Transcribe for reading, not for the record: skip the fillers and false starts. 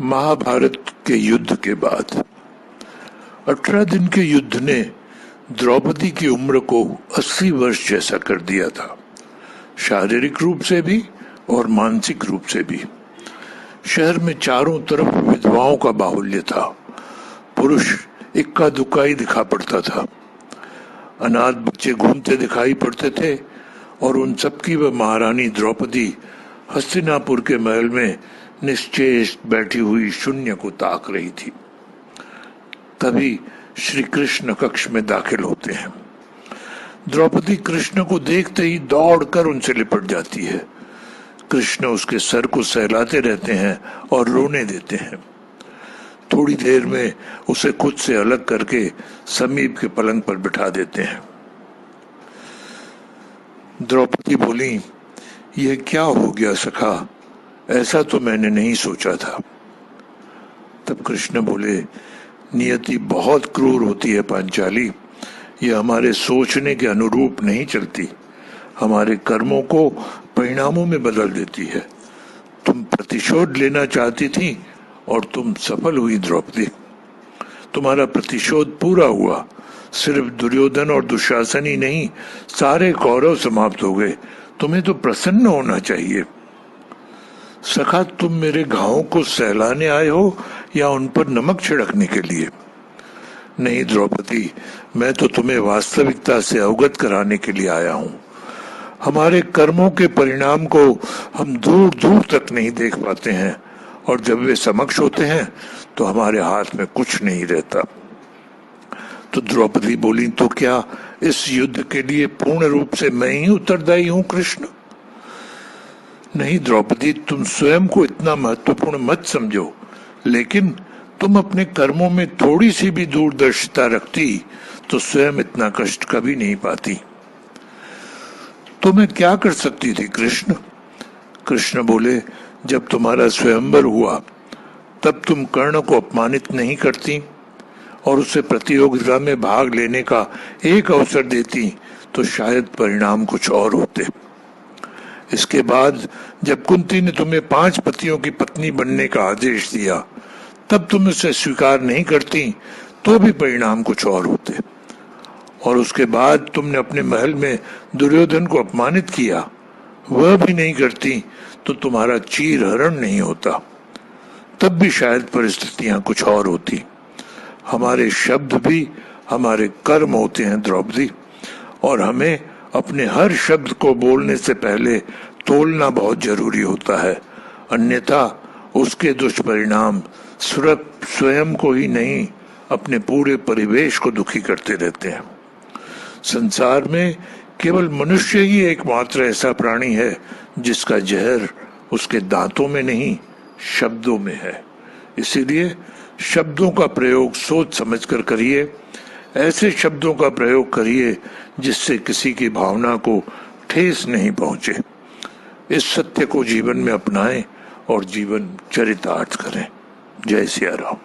महाभारत के युद्ध के बाद 18 दिन के युद्ध ने द्रौपदी की उम्र को 80 वर्ष जैसा कर दिया था, शारीरिक रूप से भी और मानसिक रूप से भी। शहर में चारों तरफ विधवाओं का बाहुल्य था। पुरुष इक्का दुक्का ही दिखा पड़ता था। अनाथ बच्चे घूमते दिखाई पड़ते थे और उन सबकी वह महारानी द्रौपदी हस्तिनापुर के महल में निश्चेष्ट बैठी हुई शून्य को ताक रही थी। तभी श्री कृष्ण कक्ष में दाखिल होते हैं। द्रौपदी कृष्ण को देखते ही दौड़कर उनसे लिपट जाती है। कृष्ण उसके सर को सहलाते रहते हैं और रोने देते हैं। थोड़ी देर में उसे खुद से अलग करके समीप के पलंग पर बिठा देते हैं। द्रौपदी बोली, यह क्या हो गया सखा, ऐसा तो मैंने नहीं सोचा था। तब कृष्ण बोले, नियति बहुत क्रूर होती है पांचाली, यह हमारे सोचने के अनुरूप नहीं चलती, हमारे कर्मों को परिणामों में बदल देती है। तुम प्रतिशोध लेना चाहती थी और तुम सफल हुई द्रौपदी। तुम्हारा प्रतिशोध पूरा हुआ। सिर्फ दुर्योधन और दुशासन ही नहीं, सारे कौरव समाप्त हो गए। तुम्हें तो प्रसन्न होना चाहिए। सखा, तुम मेरे घावों को सहलाने आए हो या उन पर नमक छिड़कने के लिए? नहीं द्रौपदी, मैं तो तुम्हें वास्तविकता से अवगत कराने के लिए आया हूं। हमारे कर्मों के परिणाम को हम दूर दूर तक नहीं देख पाते हैं और जब वे समक्ष होते हैं तो हमारे हाथ में कुछ नहीं रहता। तो द्रौपदी बोली, तो क्या इस युद्ध के लिए पूर्ण रूप से मैं ही उत्तरदायी हूं कृष्ण? नहीं द्रौपदी, तुम स्वयं को इतना महत्वपूर्ण मत समझो, लेकिन तुम अपने कर्मों में थोड़ी सी भी दूरदर्शिता रखती तो स्वयं इतना कष्ट कभी नहीं पाती। तो मैं क्या कर सकती थी कृष्ण? कृष्ण बोले, जब तुम्हारा स्वयंवर हुआ तब तुम कर्ण को अपमानित नहीं करती और उसे प्रतियोगिता में भाग लेने का एक अवसर देती तो शायद परिणाम कुछ और होते। इसके बाद जब कुंती ने तुम्हें 5 पतियों की पत्नी बनने का आदेश दिया तब तुम उसे स्वीकार नहीं करती तो भी परिणाम कुछ और होते। और उसके बाद तुमने अपने महल में दुर्योधन को अपमानित किया, वह भी नहीं करती तो तुम्हारा चीरहरण नहीं होता, तब भी शायद परिस्थितियां कुछ और होती। हमारे शब्द भी हमारे कर्म होते हैं द्रौपदी, और हमें अपने हर शब्द को बोलने से पहले तोलना बहुत जरूरी होता है, अन्यथा उसके दुष्परिणाम स्वयं को ही नहीं अपने पूरे परिवेश को दुखी करते रहते हैं। संसार में केवल मनुष्य ही एकमात्र ऐसा प्राणी है जिसका जहर उसके दांतों में नहीं, शब्दों में है। इसीलिए शब्दों का प्रयोग सोच समझकर करिए। ऐसे शब्दों का प्रयोग करिए जिससे किसी की भावना को ठेस नहीं पहुंचे। इस सत्य को जीवन में अपनाएं और जीवन चरितार्थ करें। जय सिया राम।